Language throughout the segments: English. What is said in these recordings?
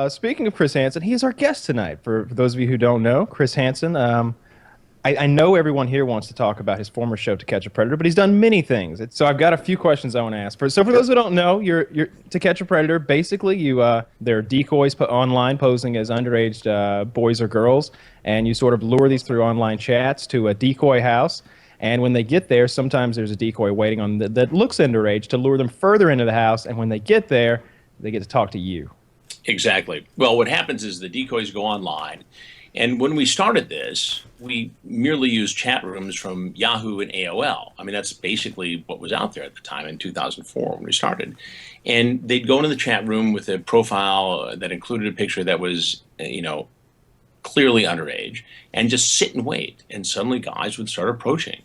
Speaking of Chris Hansen, he is our guest tonight. For those of you who don't know, Chris Hansen, I know everyone here wants to talk about his former show, To Catch a Predator, but he's done many things. So I've got a few questions I want to ask. So for those who don't know, you're To Catch a Predator. Basically, there are decoys online posing as underage boys or girls, and you sort of lure these through online chats to a decoy house. And when they get there, sometimes there's a decoy waiting on that looks underage to lure them further into the house. And when they get there, they get to talk to you. Exactly. Well, what happens is the decoys go online. And when we started this, we merely used chat rooms from Yahoo and AOL. I mean, that's basically what was out there at the time in 2004 when we started. And they'd go into the chat room with a profile that included a picture that was, clearly underage and just sit and wait. And suddenly guys would start approaching.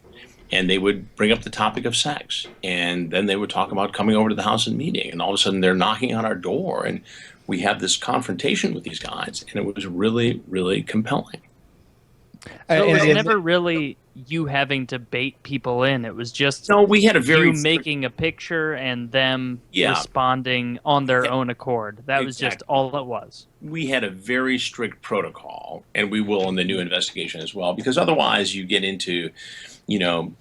And they would bring up the topic of sex. And then they would talk about coming over to the house and meeting. And all of a sudden they're knocking on our door. And we have this confrontation with these guys. And it was really, really compelling. So it was never really you having to bait people in. It was just no, we had a you making a picture and them responding on their own accord. That was just all it was. We had a very strict protocol, and we will in the new investigation as well, because otherwise you get into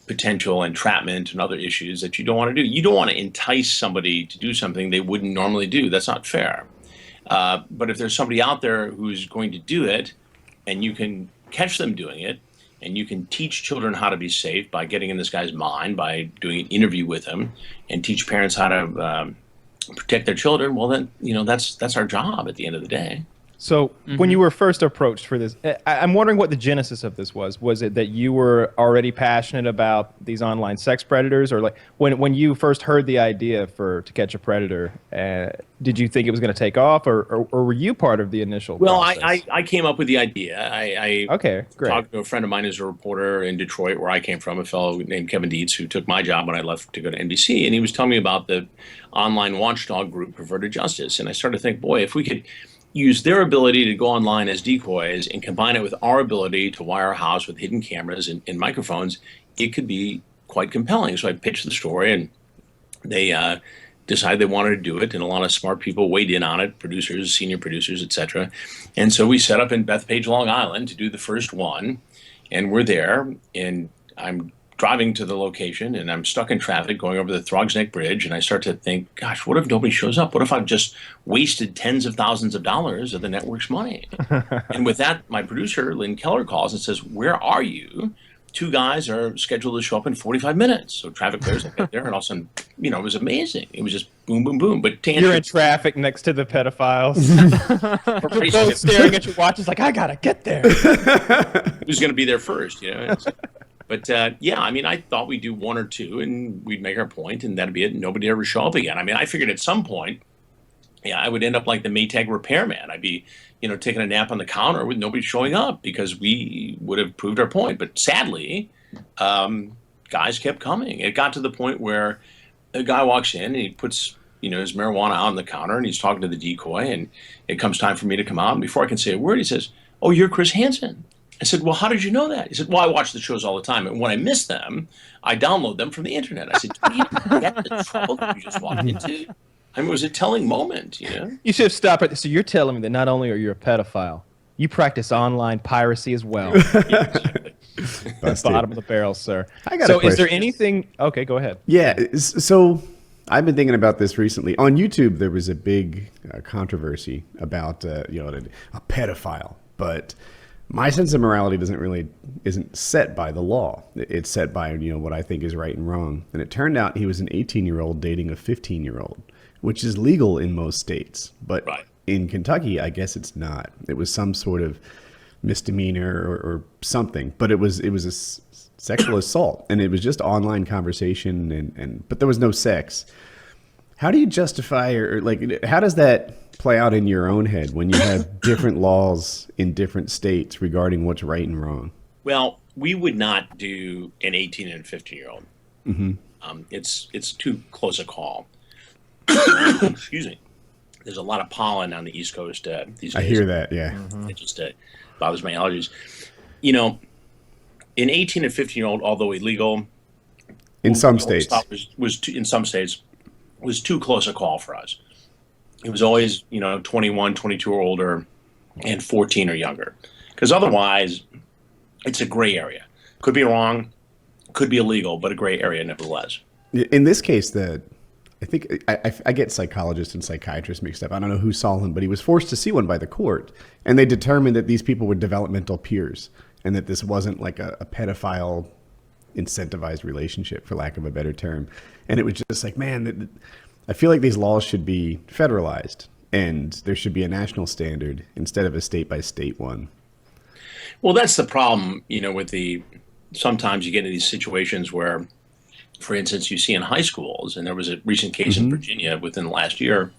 potential entrapment and other issues that you don't want to do. You don't want to entice somebody to do something they wouldn't normally do. That's not fair. But if there's somebody out there who's going to do it, and you can catch them doing it, and you can teach children how to be safe by getting in this guy's mind, by doing an interview with him, and teach parents how to protect their children, well, then, that's our job at the end of the day. So when you were first approached for this, I'm wondering what the genesis of this was. Was it that you were already passionate about these online sex predators? Or like when you first heard the idea for To Catch a Predator, did you think it was going to take off, or were you part of the initial process? I came up with the idea. I great. talked to a friend of mine who's a reporter in Detroit, where I came from, a fellow named Kevin Dietz, who took my job when I left to go to NBC. And he was telling me about the online watchdog group, Perverted Justice. And I started to think, boy, if we could use their ability to go online as decoys and combine it with our ability to wire a house with hidden cameras and microphones, it could be quite compelling. So I pitched the story, and they decided they wanted to do it, and a lot of smart people weighed in on it, producers, senior producers, etc. And so we set up in Bethpage, Long Island to do the first one, and we're there, and I'm driving to the location, and I'm stuck in traffic going over the Throgs Neck Bridge, and I start to think, gosh, what if nobody shows up? What if I've just wasted tens of thousands of dollars of the network's money? And with that, my producer, Lynn Keller, calls and says, where are you? Two guys are scheduled to show up in 45 minutes. So traffic clears, I get there, and all of a sudden, it was amazing. It was just boom, boom, boom. But you're in traffic next to the pedophiles. Both staring at your watch. It's like, I gotta get there. Who's going to be there first? But I thought we'd do one or two, and we'd make our point, and that'd be it. And nobody'd ever show up again. I figured at some point, I would end up like the Maytag repairman. I'd be, taking a nap on the counter with nobody showing up, because we would have proved our point. But sadly, guys kept coming. It got to the point where a guy walks in and he puts, his marijuana out on the counter, and he's talking to the decoy, and it comes time for me to come out. And before I can say a word, he says, "Oh, you're Chris Hansen." I said, "Well, how did you know that?" He said, "Well, I watch the shows all the time, and when I miss them, I download them from the internet." I said, "Do you get the trouble that you just walked into?" It was a telling moment, You should stop it. So you're telling me that not only are you a pedophile, you practice online piracy as well. Bottom of the barrel, sir. So is there anything... Okay, go ahead. Yeah, so I've been thinking about this recently. On YouTube, there was a big controversy about a pedophile, but my sense of morality isn't set by the law. It's set by what I think is right and wrong. And it turned out he was an 18-year-old dating a 15-year-old, which is legal in most states, but in Kentucky, I guess it's not. It was some sort of misdemeanor or something, but it was a sexual assault, and it was just online conversation, but there was no sex. How do you justify, or like, how does that play out in your own head when you have different laws in different states regarding what's right and wrong? Well, we would not do an 18 and 15-year-old. Mm-hmm. It's too close a call. Excuse me. There's a lot of pollen on the East Coast these days. I hear that, yeah. Mm-hmm. It just bothers my allergies. An 18 and 15-year-old, although illegal, in some states, in some states, was too close a call for us. it was always, 21, 22 or older and 14 or younger. Because otherwise, it's a gray area. Could be wrong, could be illegal, but a gray area nevertheless. In this case, I think I get psychologists and psychiatrists mixed up. I don't know who saw him, but he was forced to see one by the court, and they determined that these people were developmental peers, and that this wasn't like a pedophile incentivized relationship, for lack of a better term. And it was just like, man, I feel like these laws should be federalized, and there should be a national standard instead of a state by state one. Well, that's the problem, sometimes you get into these situations where, for instance, you see in high schools, and there was a recent case in Virginia within the last year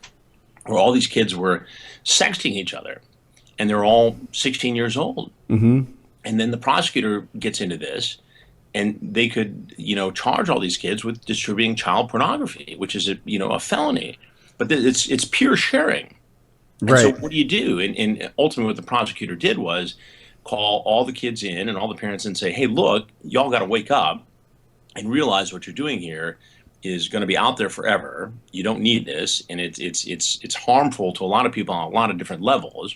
where all these kids were sexting each other, and they're all 16 years old. And then the prosecutor gets into this, and they could, charge all these kids with distributing child pornography, which is a felony. But it's peer sharing. And Right. so what do you do? And ultimately, what the prosecutor did was call all the kids in and all the parents and say, hey, look, y'all got to wake up and realize what you're doing here is going to be out there forever. You don't need this, and it's harmful to a lot of people on a lot of different levels,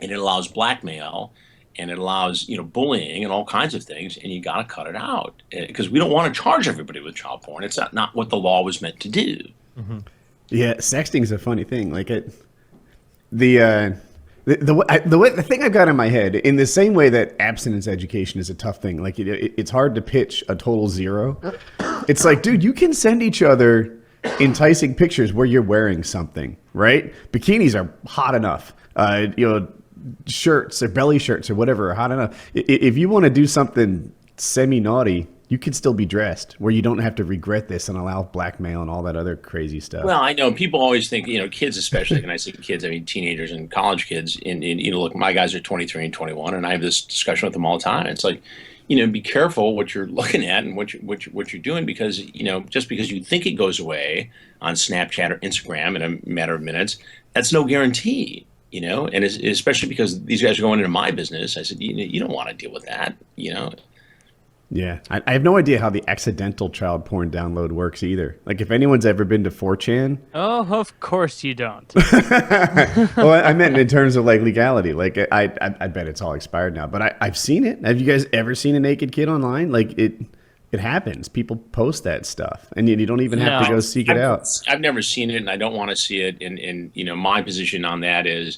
and it allows blackmail, and it allows bullying and all kinds of things, and you got to cut it out because we don't want to charge everybody with child porn. It's not what the law was meant to do. Yeah, sexting is a funny thing. Like the thing I've got in my head, in the same way that abstinence education is a tough thing, like it's hard to pitch a total zero. It's like, dude, you can send each other enticing pictures where you're wearing something, right? Bikinis are hot enough. Shirts or belly shirts or whatever are hot enough. If you want to do something semi-naughty, you can still be dressed where you don't have to regret this and allow blackmail and all that other crazy stuff. Well, I know people always think, kids especially, and I say kids, I mean teenagers and college kids, and look, my guys are 23 and 21, and I have this discussion with them all the time. It's like, be careful what you're looking at and what you're doing, because, just because you think it goes away on Snapchat or Instagram in a matter of minutes, that's no guarantee, and especially because these guys are going into my business. I said, you don't want to deal with that, Yeah, I have no idea how the accidental child porn download works either. Like, if anyone's ever been to 4chan. Oh, of course you don't. Well, I meant in terms of like legality. Like, I bet it's all expired now, but I've seen it. Have you guys ever seen a naked kid online? Like, it happens. People post that stuff, and you don't even have to go seek it out. I've never seen it, and I don't want to see it. And my position on that is,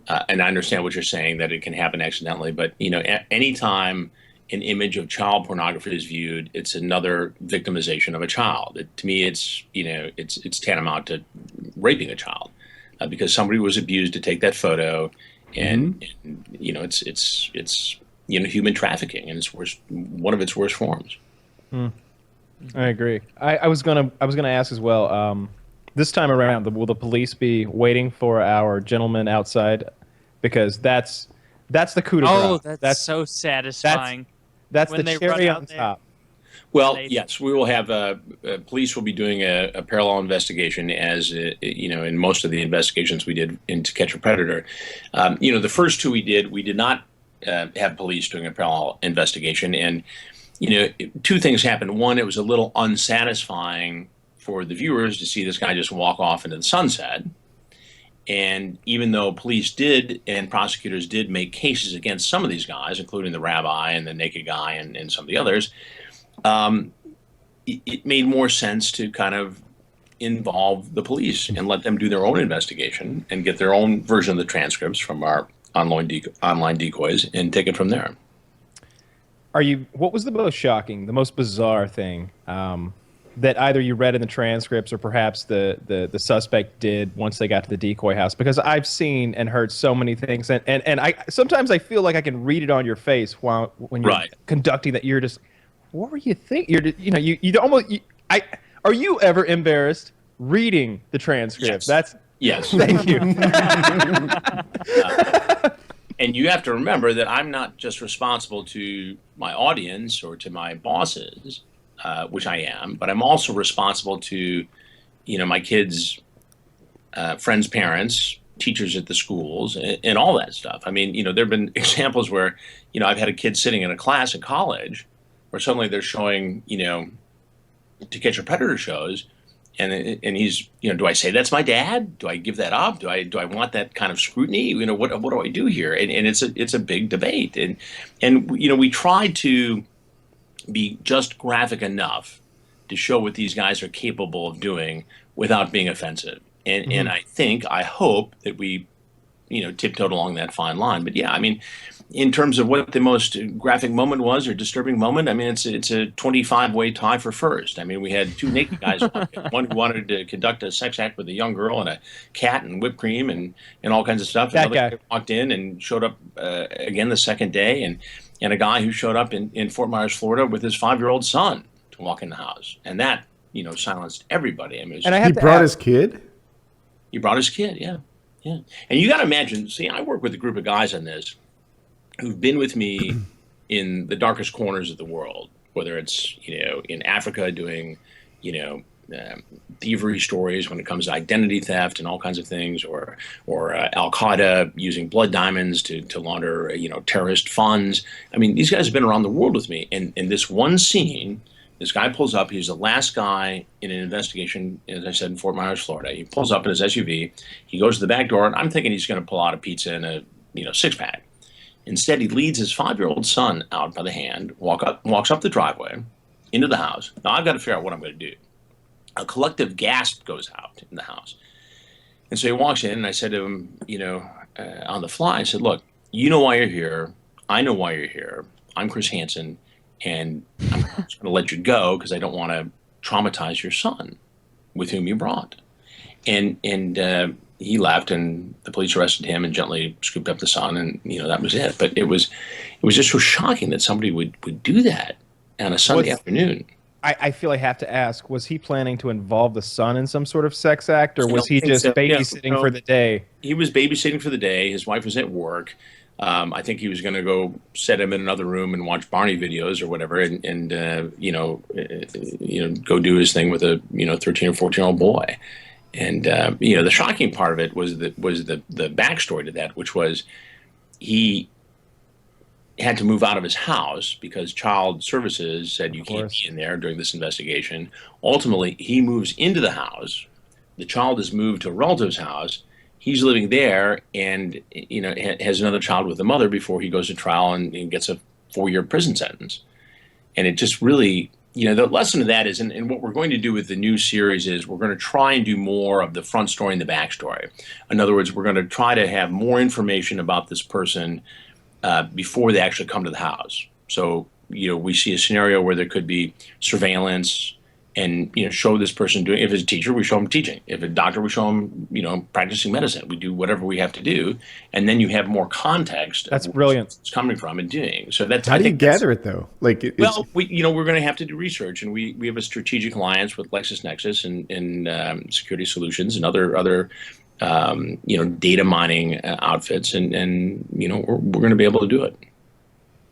and I understand what you're saying, that it can happen accidentally, but anytime an image of child pornography is viewed, it's another victimization of a child. To me, it's tantamount to raping a child, because somebody was abused to take that photo, and it's human trafficking, and it's one of its worst forms. I agree. I was gonna ask as well. This time around, will the police be waiting for our gentleman outside? Because that's the coup de grace. Oh, that's so satisfying. That's when the they cherry run on out there. top. Well, yes, we will have police will be doing a parallel investigation, as in most of the investigations we did in To Catch a Predator. The first two we did not have police doing a parallel investigation, and two things happened. One, it was a little unsatisfying for the viewers to see this guy just walk off into the sunset. And even though police did and prosecutors did make cases against some of these guys, including the rabbi and the naked guy and some of the others, it made more sense to kind of involve the police and let them do their own investigation and get their own version of the transcripts from our online decoys and take it from there. What was the most shocking, the most bizarre thing that either you read in the transcripts or perhaps the suspect did once they got to the decoy house? Because I've seen and heard so many things, and I sometimes I feel like I can read it on your face when you're conducting that. You're just, what were you thinking? Are you ever embarrassed reading the transcripts? Yes. Thank you. And you have to remember that I'm not just responsible to my audience or to my bosses, which I am, but I'm also responsible to, my kids' friends' parents, teachers at the schools, and all that stuff. I mean, there have been examples where, I've had a kid sitting in a class in college where suddenly they're showing, To Catch a Predator shows, And he's, do I say that's my dad? Do I give that up? Do I want that kind of scrutiny? What do I do here? And it's a big debate. And we try to be just graphic enough to show what these guys are capable of doing without being offensive. And I hope that we, tiptoed along that fine line. But yeah, I mean, in terms of what the most graphic moment was or disturbing moment, I mean, it's a 25-way tie for first. I mean, we had two naked guys, one who wanted to conduct a sex act with a young girl and a cat and whipped cream and all kinds of stuff. That Another guy guy walked in and showed up again the second day, and a guy who showed up in Fort Myers, Florida, with his 5-year-old son to walk in the house, and that silenced everybody. I mean, he brought his kid. He brought his kid, yeah. And you got to imagine. See, I work with a group of guys on this who've been with me in the darkest corners of the world, whether it's in Africa doing thievery stories when it comes to identity theft and all kinds of things, or Al Qaeda using blood diamonds to launder terrorist funds. I mean, these guys have been around the world with me, and this one scene. This guy pulls up. He's the last guy in an investigation, as I said, in Fort Myers, Florida. He pulls up in his SUV. He goes to the back door, and I'm thinking he's going to pull out a pizza and a six-pack. Instead, he leads his 5-year-old son out by the hand, walks up the driveway into the house. Now, I've got to figure out what I'm going to do. A collective gasp goes out in the house. And so he walks in, and I said to him, on the fly, I said, look, you know why you're here. I know why you're here. I'm Chris Hansen. And I'm just going to let you go because I don't want to traumatize your son, with whom you brought. And he left, and the police arrested him and gently scooped up the son, and that was it. But it was just so shocking that somebody would do that on a Sunday afternoon. I feel I have to ask: was he planning to involve the son in some sort of sex act, or was he just babysitting for the day? He was babysitting for the day. His wife was at work. I think he was going to go set him in another room and watch Barney videos or whatever, and go do his thing with a 13 or 14-year-old boy. And the shocking part of it was the backstory to that, which was he had to move out of his house because Child Services said you can't be in there during this investigation. Ultimately, he moves into the house. The child is moved to a relative's house. He's living there and, has another child with the mother before he goes to trial and gets a 4-year prison sentence. And it just really, the lesson of that is, and what we're going to do with the new series is we're going to try and do more of the front story and the backstory. In other words, we're going to try to have more information about this person before they actually come to the house. So, we see a scenario where there could be surveillance, and show this person doing. If it's a teacher, we show them teaching. If it's a doctor, we show them practicing medicine. We do whatever we have to do, and then you have more context. That's brilliant. It's coming from and doing. So that's how do you gather it though? Like, we're going to have to do research, and we have a strategic alliance with LexisNexis and Security Solutions and other data mining outfits, and we're going to be able to do it.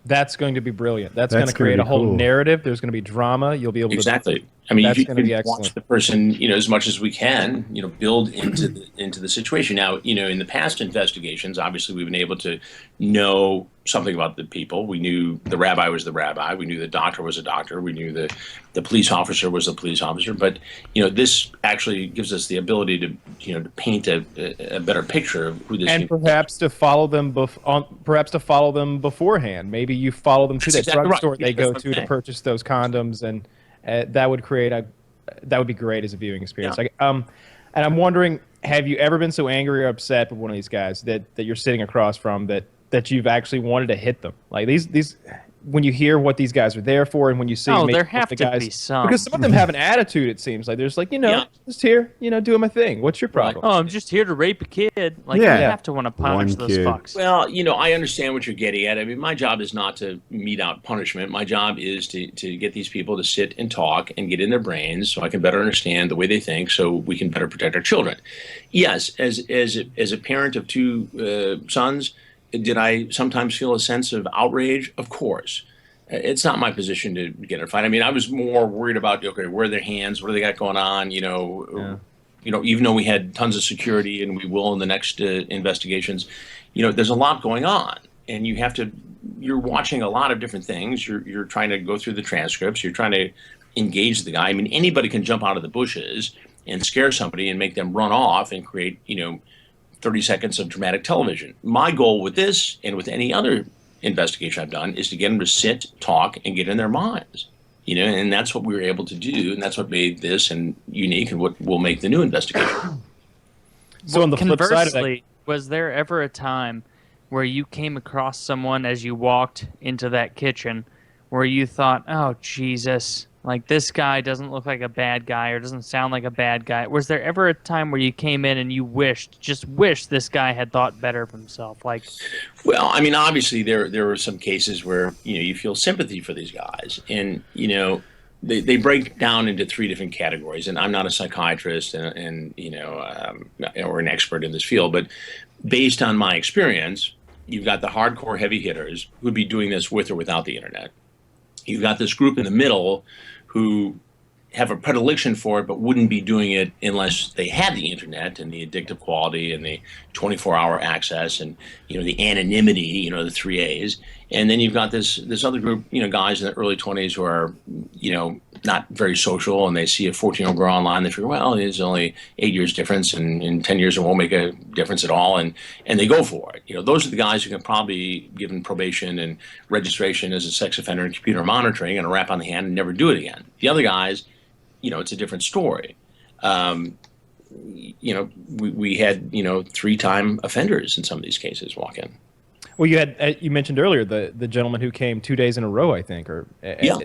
That's going to be brilliant. That's going to create a whole narrative. There's going to be drama. You'll be able to I mean, you can watch the person, as much as we can, build into the situation. Now, in the past investigations, obviously we've been able to know something about the people. We knew the rabbi was the rabbi. We knew the doctor was a doctor. We knew the police officer was the police officer. But this actually gives us the ability to paint a better picture of who this and perhaps to follow them beforehand. Maybe you follow them to that drugstore they go to purchase those condoms, and that would be great as a viewing experience. Yeah. And I'm wondering, have you ever been so angry or upset with one of these guys that you're sitting across from that you've actually wanted to hit them? Like these when you hear what these guys are there for, and when you see there have to be some, because some of them have an attitude. It seems like there's just here, doing my thing. What's your problem? Oh, I'm just here to rape a kid. Like you have to want to punish those fucks. Well, I understand what you're getting at. I mean, my job is not to mete out punishment. My job is to get these people to sit and talk and get in their brains so I can better understand the way they think, so we can better protect our children. Yes, as a parent of two sons. Did I sometimes feel a sense of outrage? Of course. It's not my position to get in a fight. I mean, I was more worried about, where are their hands? What do they got going on? Even though we had tons of security, and we will in the next investigations, there's a lot going on. And you're watching a lot of different things. You're trying to go through the transcripts. You're trying to engage the guy. I mean, anybody can jump out of the bushes and scare somebody and make them run off and create, 30 seconds of dramatic television. My goal with this and with any other investigation I've done is to get them to sit, talk, and get in their minds. And that's what we were able to do, and that's what made this and unique, and what will make the new investigation. So on the flip side of that, conversely, was there ever a time where you came across someone as you walked into that kitchen where you thought, oh, Jesus, like this guy doesn't look like a bad guy or doesn't sound like a bad guy? Was there ever a time where you came in and you just wished this guy had thought better of himself? Well, I mean, obviously there were some cases where, you feel sympathy for these guys, and, they break down into three different categories, and I'm not a psychiatrist and or an expert in this field, but based on my experience, you've got the hardcore heavy hitters who'd be doing this with or without the internet. You've got this group in the middle who have a predilection for it, but wouldn't be doing it unless they had the internet and the addictive quality and the 24-hour access and, the anonymity, the 3 A's. And then you've got this other group, guys in the early 20s who are, not very social, and they see a 14-year-old girl online. They figure, well, there's only 8 years difference, and in 10 years it won't make a difference at all, and they go for it. Those are the guys who can probably be given probation and registration as a sex offender and computer monitoring and a rap on the hand and never do it again. The other guys, it's a different story. We had 3-time offenders in some of these cases walk in. Well, you mentioned earlier the gentleman who came 2 days in a row, I think, Yeah.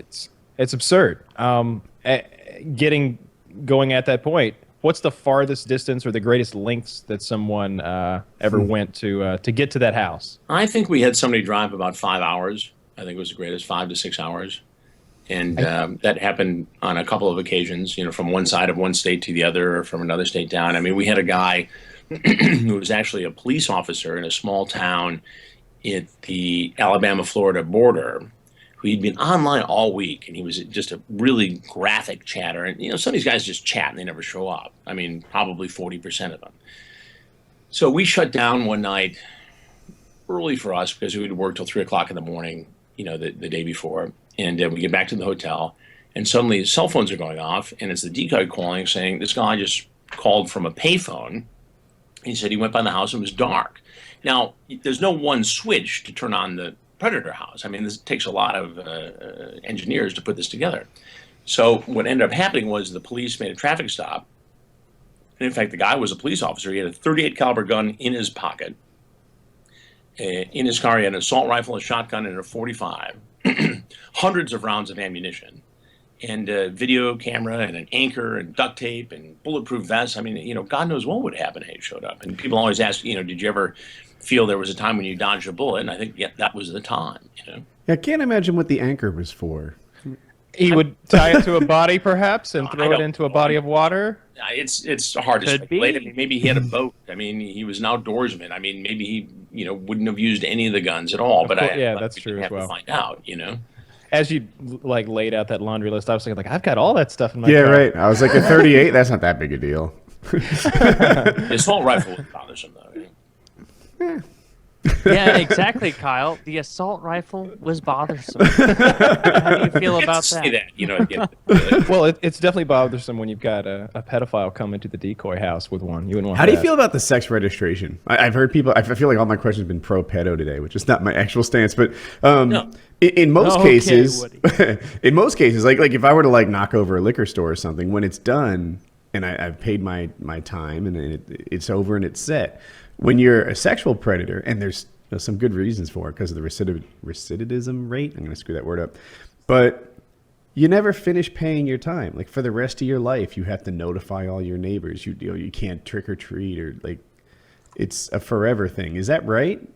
It's absurd. Going at that point, what's the farthest distance or the greatest lengths that someone ever went to get to that house? I think we had somebody drive about 5 hours. I think it was the greatest, 5 to 6 hours. And that happened on a couple of occasions, from one side of one state to the other or from another state down. I mean, we had a guy who was actually a police officer in a small town at the Alabama-Florida border, who he'd been online all week, and he was just a really graphic chatter. And, some of these guys just chat and they never show up. I mean, probably 40% of them. So we shut down one night early for us because we would work till 3 o'clock in the morning, the day before. And we get back to the hotel, and suddenly cell phones are going off, and it's the decoy calling saying this guy just called from a payphone. He said he went by the house and it was dark. Now, there's no one switch to turn on the predator house. I mean, this takes a lot of engineers to put this together. So what ended up happening was the police made a traffic stop. And in fact, the guy was a police officer. He had a .38 caliber gun in his pocket. In his car, he had an assault rifle, a shotgun, and a .45. Hundreds of rounds of ammunition, and a video camera, and an anchor, and duct tape, and bulletproof vests. I mean, God knows what would happen if he showed up. And people always ask, did you ever feel there was a time when you dodged a bullet? And I think, yeah, that was the time. Yeah, I can't imagine what the anchor was for. He would tie it to a body, perhaps, and throw it into a body of water. It's hard to speculate. I mean, maybe he had a boat. I mean, he was an outdoorsman. I mean, maybe he, wouldn't have used any of the guns at all. But that's true as well. To find out, As you laid out that laundry list, I was thinking, I've got all that stuff in my car. car. Right. I was like, a 38. That's not that big a deal. The assault rifle was bothersome, though. Yeah. Yeah, exactly, Kyle. The assault rifle was bothersome. How do you feel about that? Well, it's definitely bothersome when you've got a pedophile come into the decoy house with one. You wouldn't want How do you that. feel about the sex registration? I've heard people. I feel like all my questions have been pro pedo today, which is not my actual stance. But in most cases, in most cases, like if I were to knock over a liquor store or something, when it's done and I've paid my time and it's over and it's set. When you're a sexual predator, and there's some good reasons for it because of the recidivism rate. I'm going to screw that word up. But you never finish paying your time. Like for the rest of your life, you have to notify all your neighbors. You can't trick or treat or it's a forever thing. Is that right?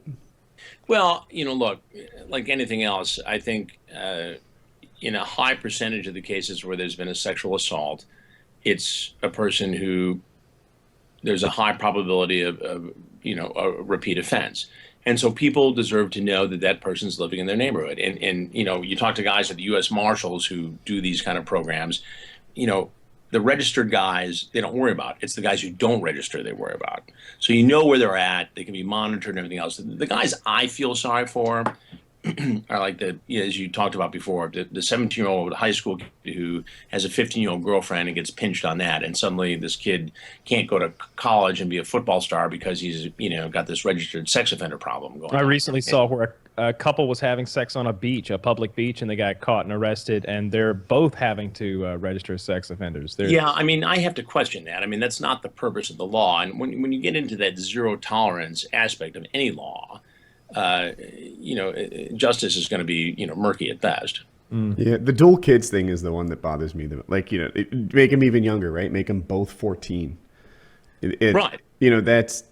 Well, look, like anything else, I think in a high percentage of the cases where there's been a sexual assault, it's a person who there's a high probability of a repeat offense. And so people deserve to know that that person's living in their neighborhood. And you talk to guys at the U.S. Marshals who do these kind of programs, the registered guys, they don't worry about. It's the guys who don't register they worry about. So where they're at, they can be monitored and everything else. The guys I feel sorry for are like as you talked about before, the 17-year-old high school kid who has a 15-year-old girlfriend and gets pinched on that, and suddenly this kid can't go to college and be a football star because he's got this registered sex offender problem going on. I recently saw where a couple was having sex on a beach, a public beach, and they got caught and arrested, and they're both having to register as sex offenders. Yeah, I mean, I have to question that. I mean, that's not the purpose of the law. And when you get into that zero tolerance aspect of any law, justice is going to be, murky at best. Yeah, the dual kids thing is the one that bothers me. Like, make them even younger, right? Make them both 14. Right. That's...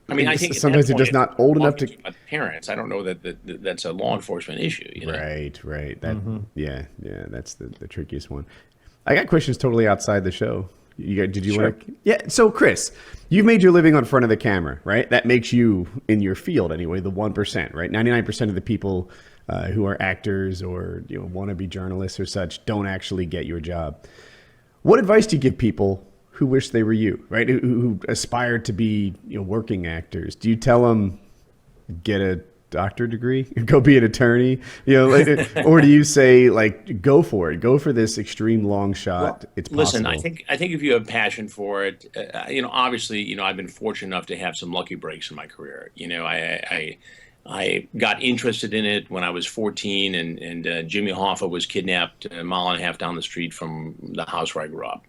I mean, I think sometimes they're just not old enough to. Parents, I don't know that that's a law enforcement issue. Right. That yeah, that's the trickiest one. I got questions totally outside the show. Did you Sure. want to? Yeah. So, Chris, you've made your living on front of the camera, right? That makes you, in your field anyway, the 1%, right? 99% of the people who are actors or want to be journalists or such don't actually get your job. What advice do you give people who wish they were you, right? Who aspire to be working actors? Do you tell them get a doctorate degree, go be an attorney, or do you say like go for it, go for this extreme long shot? Well, it's possible. Listen, I think if you have passion for it, obviously, I've been fortunate enough to have some lucky breaks in my career. I got interested in it when I was 14, and Jimmy Hoffa was kidnapped a mile and a half down the street from the house where I grew up.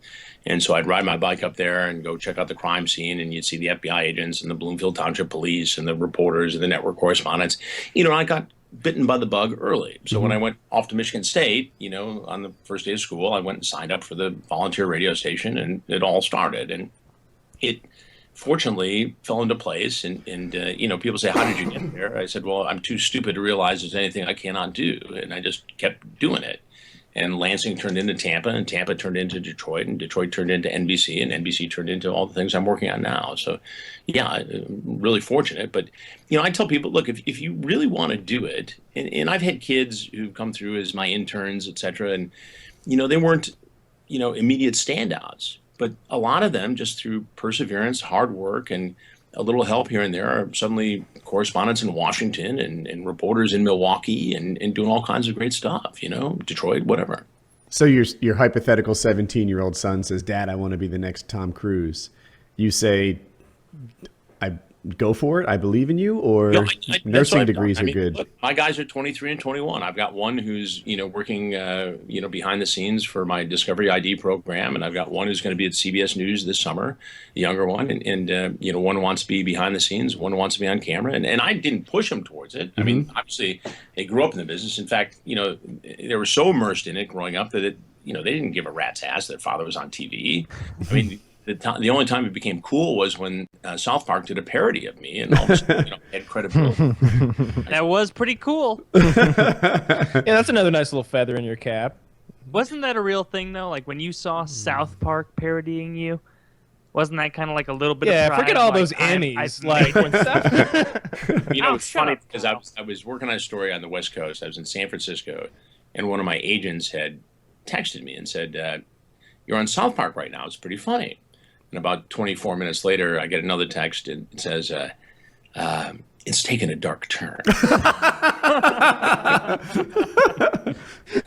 And so I'd ride my bike up there and go check out the crime scene, and you'd see the FBI agents and the Bloomfield Township Police and the reporters and the network correspondents. I got bitten by the bug early. So when I went off to Michigan State, on the first day of school, I went and signed up for the volunteer radio station, and it all started. And it fortunately fell into place. And people say, how did you get there? I said, well, I'm too stupid to realize there's anything I cannot do. And I just kept doing it. And Lansing turned into Tampa, and Tampa turned into Detroit, and Detroit turned into NBC, and NBC turned into all the things I'm working on now. So, yeah, really fortunate. But, I tell people, look, if you really want to do it, and I've had kids who come through as my interns, et cetera, and, they weren't, immediate standouts. But a lot of them, just through perseverance, hard work, and a little help here and there, are suddenly correspondents in Washington and reporters in Milwaukee and doing all kinds of great stuff, Detroit, whatever. So your hypothetical 17-year-old son says, Dad, I want to be the next Tom Cruise. You say, I go for it, I believe in you, or nursing degrees are good? Look, my guys are 23 and 21. I've got one who's, working, behind the scenes for my Discovery ID program, and I've got one who's going to be at CBS News this summer, the younger one, and one wants to be behind the scenes, one wants to be on camera, and I didn't push them towards it. I mean, obviously, they grew up in the business. In fact, they were so immersed in it growing up that they didn't give a rat's ass that their father was on TV. I mean, the only time it became cool was when South Park did a parody of me, and all of a sudden, had credibility. That was pretty cool. Yeah, that's another nice little feather in your cap. Wasn't that a real thing, though? Like, when you saw South Park parodying you, wasn't that kind of like a little bit of pride? Forget all like, those Emmys. Like, when South... It's funny because I was working on a story on the West Coast. I was in San Francisco, and one of my agents had texted me and said, you're on South Park right now. It's pretty funny. And about 24 minutes later, I get another text, and it says, it's taken a dark turn.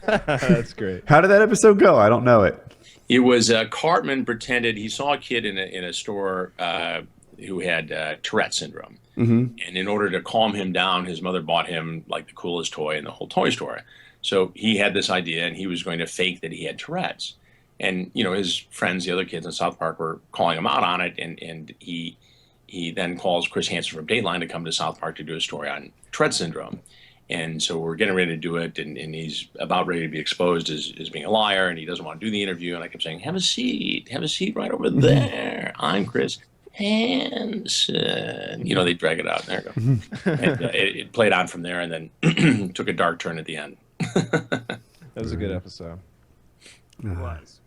That's great. How did that episode go? I don't know it. It was Cartman pretended he saw a kid in a store who had Tourette syndrome. And in order to calm him down, his mother bought him like the coolest toy in the whole toy store. So he had this idea, and he was going to fake that he had Tourette's. And, his friends, the other kids in South Park, were calling him out on it. And he then calls Chris Hansen from Dateline to come to South Park to do a story on Tourette syndrome. And so we're getting ready to do it. And he's about ready to be exposed as being a liar. And he doesn't want to do the interview. And I kept saying, have a seat right over there. I'm Chris Hansen. They drag it out. There you go. And it played on from there, and then took a dark turn at the end. That was a good episode. It was.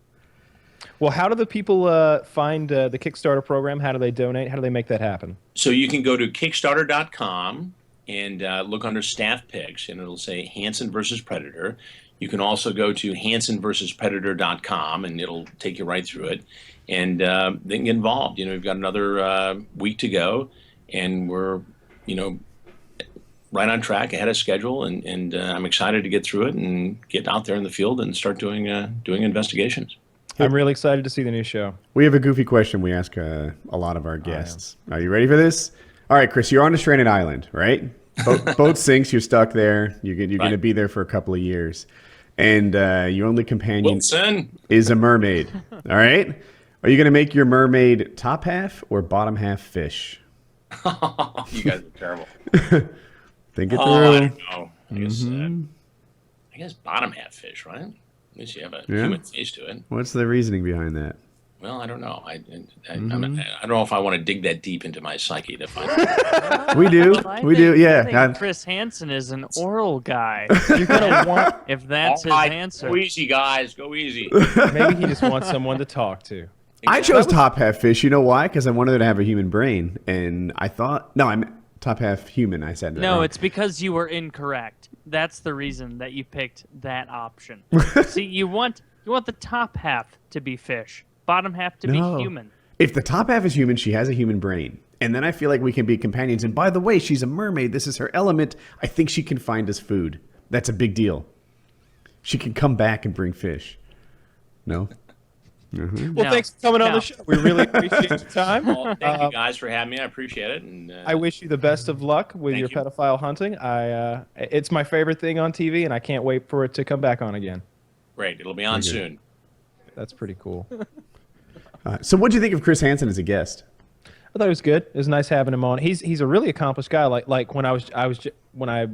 Well, how do the people find the Kickstarter program? How do they donate? How do they make that happen? So you can go to Kickstarter.com and look under staff picks, and it'll say Hansen versus Predator. You can also go to HansenVersusPredator.com, and it'll take you right through it. And they can get involved. We've got another week to go, and we're, right on track, ahead of schedule, and I'm excited to get through it and get out there in the field and start doing investigations. I'm really excited to see the new show. We have a goofy question we ask a lot of our guests. Are you ready for this? All right, Chris, you're on a stranded island, right? Boat sinks, you're stuck there. You're going to be there for a couple of years. And your only companion is a mermaid. All right? Are you going to make your mermaid top half or bottom half fish? You guys are terrible. Think it through. I don't know. I guess bottom half fish, right? At least you have a human face to it. What's the reasoning behind that? Well, I don't know. I don't know if I want to dig that deep into my psyche to find out. We do. We do. Yeah. I think Chris Hansen is an oral guy. You're gonna want if that's his answer. Go easy, guys. Go easy. Maybe he just wants someone to talk to. I chose top half fish. You know why? Because I wanted her to have a human brain, and I thought I'm top half human. I said that no. wrong. It's because you were incorrect. That's the reason that you picked that option. See, you want the top half to be fish, bottom half to be human. If the top half is human, she has a human brain, and then I feel like we can be companions. And by the way, she's a mermaid. This is her element. I think she can find us food. That's a big deal. She can come back and bring fish. No. Well, thanks for coming on the show. We really appreciate your time. Well, thank you guys for having me. I appreciate it. And I wish you the best of luck with your pedophile hunting. It's my favorite thing on TV, and I can't wait for it to come back on again. Great. It'll be on soon. That's pretty cool. So what do you think of Chris Hansen as a guest? I thought it was good. It was nice having him on. He's a really accomplished guy. Like when I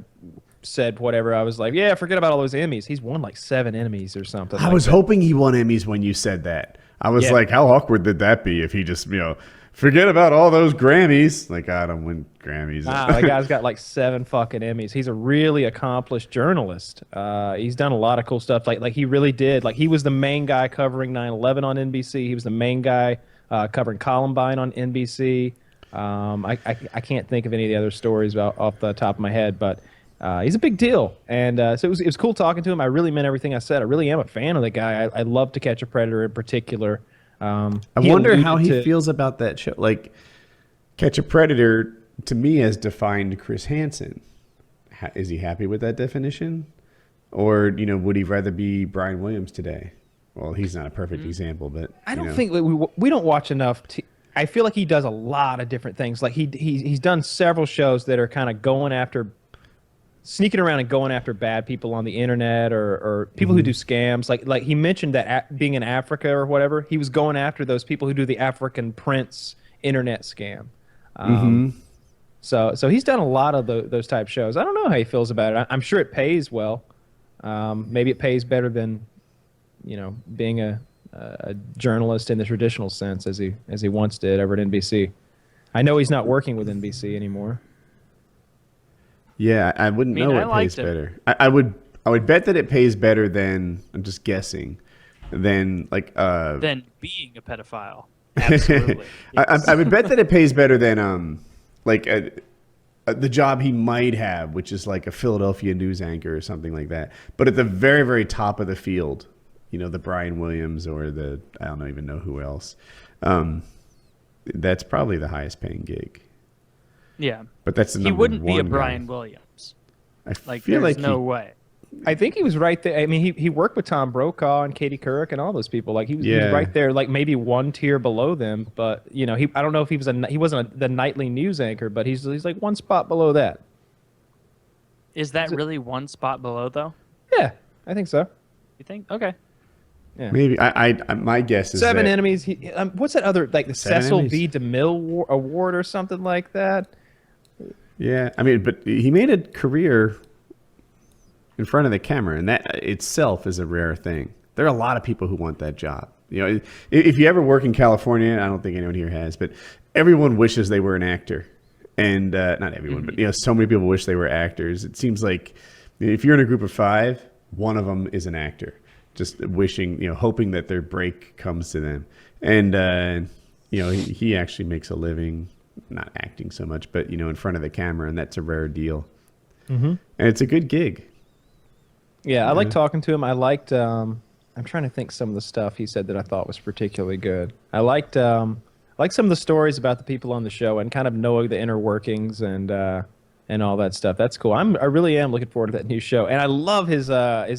said whatever, I was like, yeah, forget about all those Emmys. He's won like 7 Emmys or something. I was hoping he won Emmys when you said that. I was like, how awkward would that be if he just, forget about all those Grammys. Like, I don't win Grammys. Wow, that guy's got like 7 fucking Emmys. He's a really accomplished journalist. He's done a lot of cool stuff. Like he really did. Like he was the main guy covering 9/11 on NBC. He was the main guy covering Columbine on NBC. I can't think of any of the other stories off the top of my head, but he's a big deal. And so it was cool talking to him. I really meant everything I said. I really am a fan of the guy. I love To Catch a Predator in particular. I wonder how he feels about that show. Like, Catch a Predator, to me, has defined Chris Hansen. Is he happy with that definition? Or, would he rather be Brian Williams today? Well, he's not a perfect example, but I don't think we don't watch enough. I feel like he does a lot of different things. Like he's done several shows that are kind of sneaking around and going after bad people on the internet or people who do scams. Like he mentioned that being in Africa or whatever, he was going after those people who do the African Prince internet scam. So he's done a lot of those type shows. I don't know how he feels about it. I'm sure it pays well. Maybe it pays better than, being a journalist in the traditional sense as he once did over at NBC. I know he's not working with NBC anymore. Yeah, I wouldn't know what pays better. I would bet that it pays better than, I'm just guessing, than than being a pedophile. Absolutely. Yes. I would bet that it pays better than the job he might have, which is like a Philadelphia news anchor or something like that. But at the very, very top of the field, the Brian Williams or I don't even know who else. That's probably the highest paying gig. Yeah, but that's the he wouldn't be a Brian Williams. There's no way. I think he was right there. I mean, he worked with Tom Brokaw and Katie Couric and all those people. Like he was right there, like maybe one tier below them. But I don't know if he wasn't the nightly news anchor, but he's like one spot below that. Is that really one spot below though? Yeah, I think so. You think? Okay. Yeah. Maybe my guess is 7 enemies. What's that other the Cecil B. DeMille Award or something like that? Yeah, I mean, but he made a career in front of the camera, and that itself is a rare thing. There are a lot of people who want that job. If you ever work in California, I don't think anyone here has, but everyone wishes they were an actor. And not everyone, but so many people wish they were actors. It seems like if you're in a group of 5, one of them is an actor, just wishing, hoping that their break comes to them. And he actually makes a living, not acting so much, but in front of the camera, and that's a rare deal. And it's a good gig. Yeah, I like talking to him. I liked. I'm trying to think some of the stuff he said that I thought was particularly good. I liked some of the stories about the people on the show and kind of knowing the inner workings and and all that stuff. That's cool. I really am looking forward to that new show, and I love his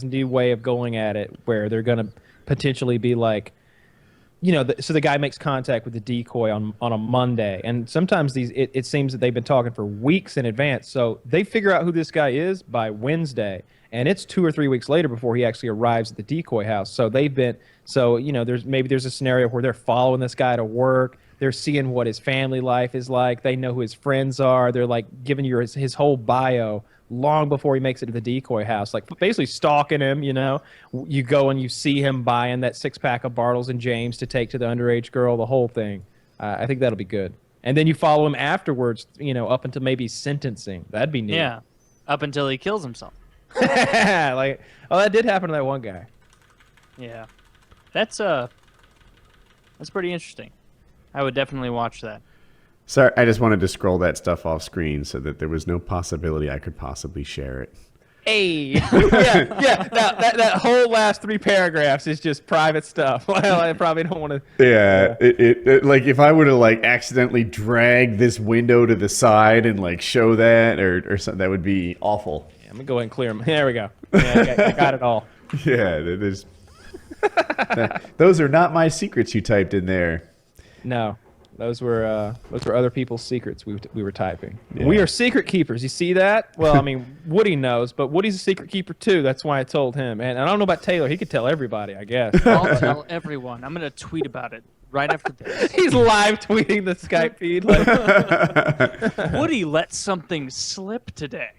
new way of going at it, where they're gonna potentially be like, so the guy makes contact with the decoy on a Monday, and sometimes it seems that they've been talking for weeks in advance. So they figure out who this guy is by Wednesday, and it's 2 or 3 weeks later before he actually arrives at the decoy house. So there's a scenario where they're following this guy to work. They're seeing what his family life is like. They know who his friends are. They're like giving you his whole bio long before he makes it to the decoy house, like basically stalking him. You go and you see him buying that 6-pack of Bartles and James to take to the underage girl, the whole thing. I think that'll be good. And then you follow him afterwards, up until maybe sentencing. That'd be neat. Yeah, up until he kills himself. Like, that did happen to that one guy. Yeah, that's pretty interesting. I would definitely watch that. Sorry, I just wanted to scroll that stuff off screen so that there was no possibility I could possibly share it. Hey, yeah. That whole last 3 paragraphs is just private stuff. Well, I probably don't want to. Yeah, it like if I were to like accidentally drag this window to the side and like show that or something, that would be awful. Yeah, I'm gonna go ahead and clear them. There we go. Yeah, I got it all. Yeah, there's. Those are not my secrets you typed in there. No. Those were other people's secrets we were typing. Yeah. We are secret keepers. You see that? Well, I mean, Woody knows, but Woody's a secret keeper too. That's why I told him. And I don't know about Taylor. He could tell everybody, I guess. I'll tell everyone. I'm going to tweet about it right after this. He's live tweeting the Skype feed. Like, Woody let something slip today.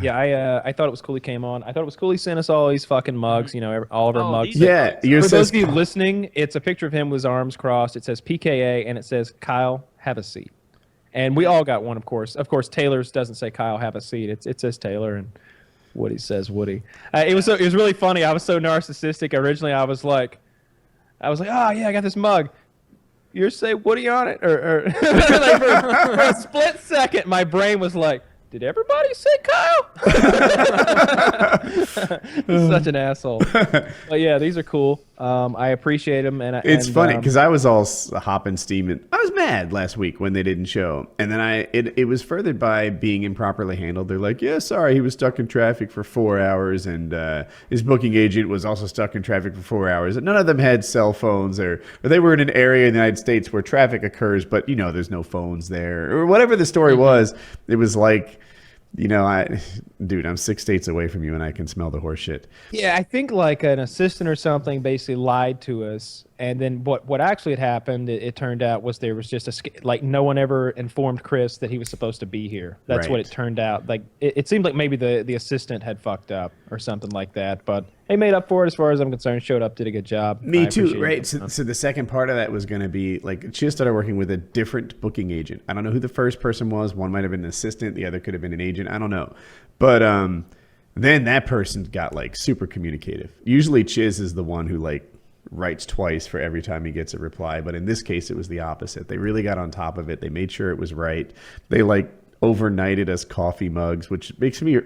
Yeah, I thought it was cool he came on. I thought it was cool he sent us all these fucking mugs, all of our mugs. Yeah, For those of you listening, it's a picture of him with his arms crossed. It says PKA, and it says, Kyle, have a seat. And we all got one, of course. Of course, Taylor's doesn't say Kyle, have a seat. It says Taylor, and Woody says Woody. It was really funny. I was so narcissistic. Originally, I was like, oh, yeah, I got this mug. Yours say Woody on it? Or like for a split second, my brain was like, did everybody say Kyle? Such an asshole. But yeah, these are cool. I appreciate them. It's funny because I was all hopping steaming. I was mad last week when they didn't show. And then it was furthered by being improperly handled. They're like, yeah, sorry, he was stuck in traffic for 4 hours. And his booking agent was also stuck in traffic for 4 hours. And none of them had cell phones or they were in an area in the United States where traffic occurs, but, there's no phones there. Or whatever the story was, it was like, dude, I'm 6 states away from you and I can smell the horse shit. Yeah, I think like an assistant or something basically lied to us. And then what actually had happened, it turned out, was there was just like no one ever informed Chris that he was supposed to be here. That's what it turned out. Like it seemed like maybe the assistant had fucked up or something like that. But he made up for it as far as I'm concerned. Showed up, did a good job. Me too, right? So the second part of that was going to be like she started working with a different booking agent. I don't know who the first person was. One might have been an assistant. The other could have been an agent. I don't know. But then that person got like super communicative. Usually Chiz is the one who like writes twice for every time he gets a reply. But in this case, it was the opposite. They really got on top of it. They made sure it was right. They like overnighted us coffee mugs, which makes me...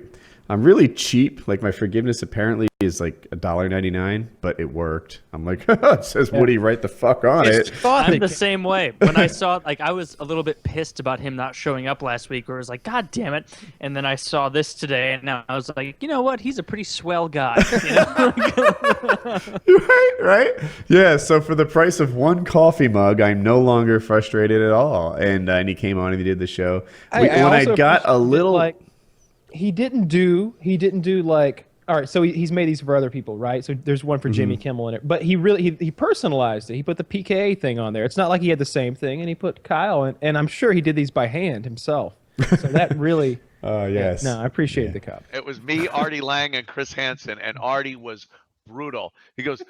I'm really cheap. Like my forgiveness apparently is like $1.99, but it worked. I'm like, it says Woody right the fuck on it. I'm the same way. When I saw it, like I was a little bit pissed about him not showing up last week, where I was like, God damn it. And then I saw this today, and now I was like, you know what? He's a pretty swell guy. Right? Yeah, so for the price of one coffee mug, I'm no longer frustrated at all. And he came on and he did the show. When I got a little... like, he didn't do like, all right, so he's made these for other people, right? So there's one for Jimmy Kimmel in it, but he personalized it. He put the PKA thing on there. It's not like he had the same thing, and he put Kyle in, and I'm sure he did these by hand himself. So that really, yes. No, I appreciate the cup. It was me, Artie Lang, and Chris Hansen, and Artie was brutal. He goes,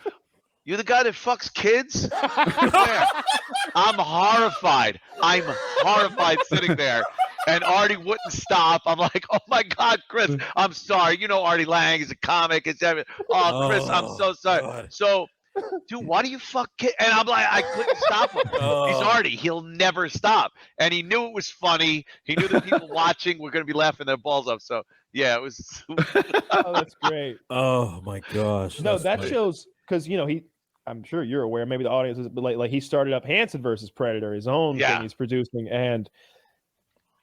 "You the guy that fucks kids?" I'm horrified. I'm horrified sitting there. And Artie wouldn't stop. I'm like, oh my God, Chris, I'm sorry. Artie Lang is a comic. It's everything. Oh, Chris, I'm so sorry. God. So, dude, why do you fuck kids? And I'm like, I couldn't stop him. He's Artie. He'll never stop. And he knew it was funny. He knew the people watching were going to be laughing their balls off. So, yeah, it was. Oh, that's great. Oh my gosh. No, that shows because I'm sure you're aware. Maybe the audience is, but like he started up Hanson versus Predator, his own thing he's producing, and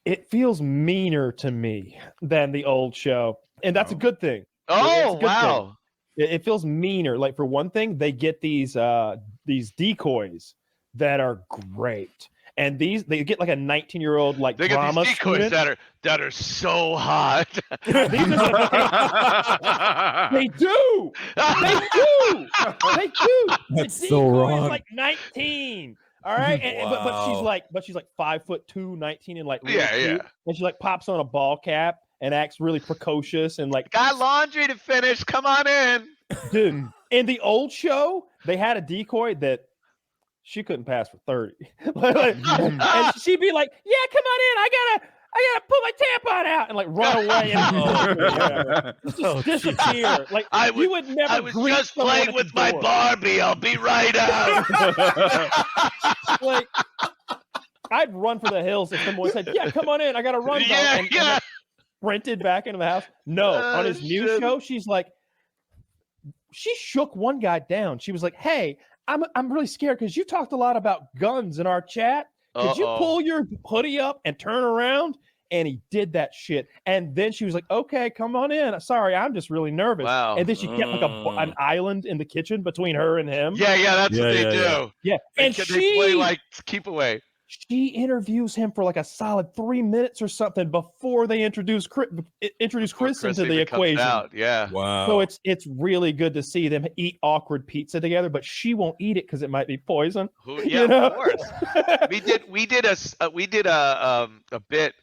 it feels meaner to me than the old show, and that's a good thing. It's Oh a good thing. wow! It feels meaner. Like for one thing, they get these decoys that are great, and they get like a 19-year-old like They get drama these decoys student. that are so hot. These are they do. They do. They do. That's The so decoy wrong. is like 19. All right, but she's Wow. like 5'2", 19, and like really Yeah, cute. yeah. And she like pops on a ball cap and acts really precocious and like Got laundry to finish. Come on in. dude. In the old show, they had a decoy that she couldn't pass for 30. And she'd be like, "Yeah, come on in. I gotta put my tampon out," and like run away and just disappear. Like you would never. I was greet just someone playing at with the my door. Barbie. I'll be right out. Like I'd run for the hills if someone said, "Yeah, come on in. I gotta run." Yeah, and yeah. like, sprinted back into the house. No, on his new shit. show, she's like, she shook one guy down. She was like, "Hey, I'm really scared because you talked a lot about guns in our chat. Could you Uh-oh. pull your hoodie up and turn around?" And he did that shit. And then she was like, "Okay, come on in. Sorry, I'm just really nervous." Wow. And then she kept like an island in the kitchen between her and him. Yeah, that's what they do. Yeah. And They play like keep away. she interviews him for like a solid 3 minutes or something before they introduce Chris into the even comes equation. out. Yeah. Wow. So it's really good to see them eat awkward pizza together, but she won't eat it because it might be poison. Yeah, You know? of course. we did a bit.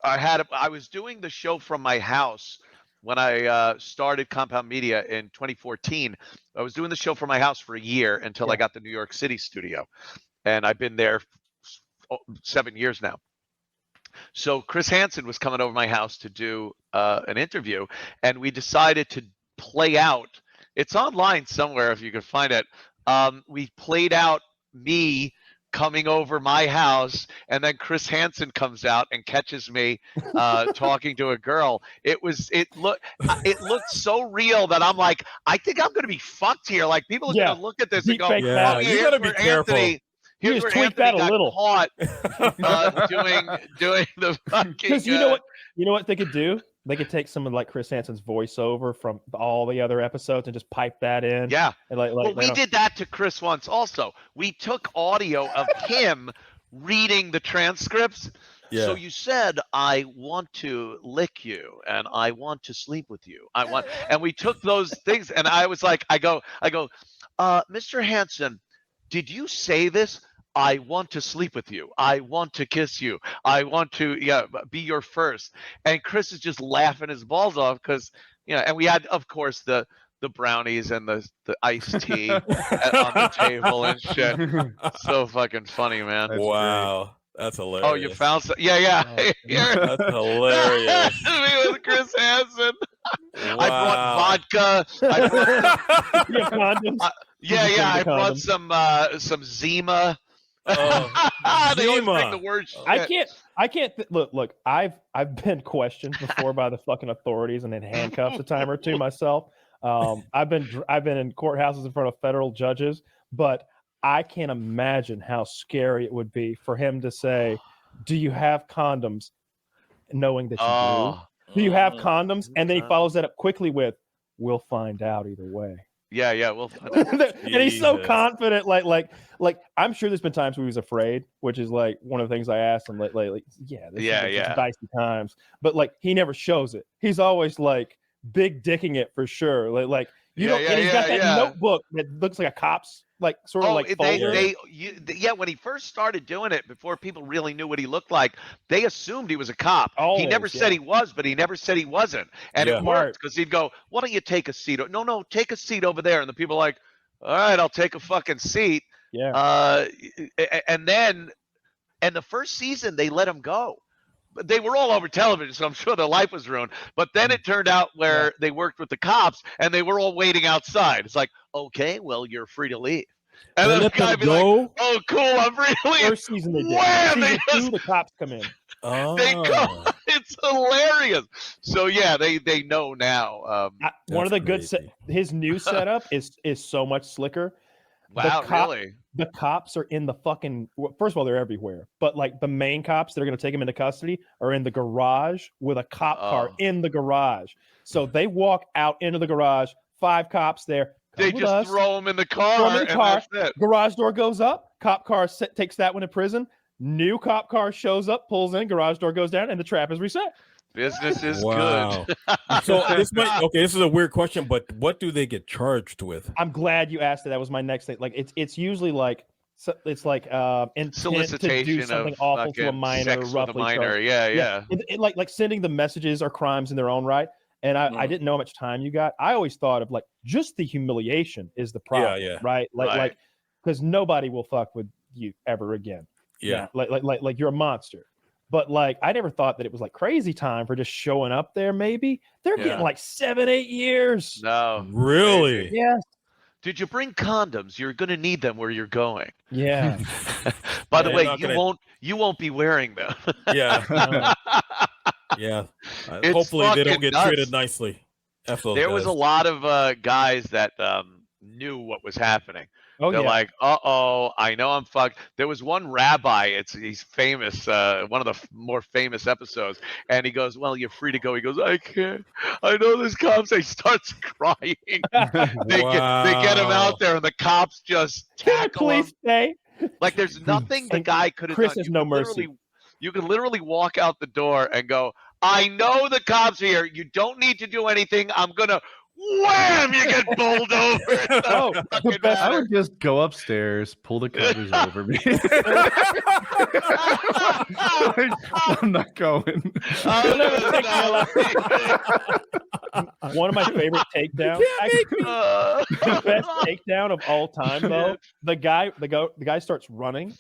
I was doing the show from my house when I started Compound Media in 2014. I was doing the show from my house for a year until I got the New York City studio, and I've been there 7 years now. So Chris Hansen was coming over my house to do an interview, and we decided to play out. It's online somewhere if you can find it. We played out me coming over my house, and then Chris Hansen comes out and catches me talking to a girl. It looked so real that I'm like, I think I'm gonna be fucked here. Like people are gonna look at this and go, Deep fake Yeah, oh, you here's gotta be where careful. Anthony, You here's just where tweak that Anthony a got little. caught doing the fucking. Because you know what they could do? They could take some of like Chris Hansen's voiceover from all the other episodes and just pipe that in. Yeah. And like Well, we did that to Chris once also. We took audio of him reading the transcripts. Yeah. So you said, "I want to lick you and I want to sleep with you. And we took those things and I was like, I go, Mr. Hansen, did you say this? I want to sleep with you. I want to kiss you. I want to be your first." And Chris is just laughing his balls off because, and we had, of course, the brownies and the iced tea on the table and shit. So fucking funny, man. Wow. That's hilarious. Oh, you found some? Yeah. Here. That's hilarious. Me with Chris Hansen. Wow. I brought vodka. I brought You have condoms? I the brought condoms. some Zima. Oh, They always Zima. bring the word shit. I can't look. I've been questioned before by the fucking authorities and in handcuffs a time or two myself. I've been in courthouses in front of federal judges, but I can't imagine how scary it would be for him to say, "Do you have condoms?" knowing that you Oh, do. Do you have condoms? And then he follows that up quickly with, "We'll find out either way." yeah. We'll find out. And he's so Jesus. confident, like I'm sure there's been times where he was afraid, which is like one of the things I asked him. Like it's dicey times, but like he never shows it. He's always like big dicking it for sure. Like you don't. And he's got that notebook that looks like a cop's like sort of like folder. When he first started doing it, before people really knew what he looked like, they assumed he was a cop. He never said he was, but he never said he wasn't. And it worked because he'd go, "Why don't you take a seat?" No, take a seat over there. And the people are like, "All right, I'll take a fucking seat." Yeah. And the first season they let him go. But they were all over television, so I'm sure their life was ruined. But then it turned out where they worked with the cops, and they were all waiting outside. It's like, okay, well, you're free to leave. And then the guy would be like, "Oh, cool, I'm free to leave." First season they did. Wham! Season two, the cops come in. Oh. They go. It's hilarious. So yeah, they know now. One of the That's good crazy. his new setup is so much slicker. Wow, really? the cops are in the fucking. First of all, they're everywhere, but like the main cops that are going to take him into custody are in the garage with a cop car in the garage. So they walk out into the garage. 5 cops there. They Come with just us. throw him in the Throw 'em car, in the and car. that's it. Garage door goes up. Cop car takes that one to prison. New cop car shows up, pulls in. Garage door goes down, and the trap is reset. Business is Wow. good. So this is a weird question, but what do they get charged with? I'm glad you asked it. That was my next thing. Like it's usually like it's like intent to Solicitation do something of awful to a fucking minor, sex with a roughly minor. charged. Yeah. Like sending the messages are crimes in their own right. And I didn't know how much time you got. I always thought of like just the humiliation is the problem, Yeah. right? Like Right. because nobody will fuck with you ever again. Yeah. Like you're a monster. But like I never thought that it was like crazy time for just showing up there. Maybe they're Yeah. getting like 7-8 years. No. Really? Yes. Did you bring condoms? You're going to need them where you're going. Yeah. By the Yeah, way, not you gonna- won't be wearing them. Yeah. Yeah. It's Hopefully they don't fucking get nuts. treated nicely. F those There was guys. a lot of guys that knew what was happening. Oh They're yeah. like, I know I'm fucked. There was one rabbi, he's famous, one of the more famous episodes, and he goes, well, you're free to go. He goes, I can't. I know this cops. He starts crying. They get him out there, and the cops just tackle him. Please stay. Like there's nothing the guy could have Chris done. has You no could mercy. You could literally walk out the door and go, I know the cops are here. You don't need to do anything. I'm gonna wham! You get bowled over. It Oh, doesn't the fucking best- I matter. would just go upstairs, pull the covers over me. I'm not going. One of my favorite takedowns. The best takedown of all time, though. The guy starts running,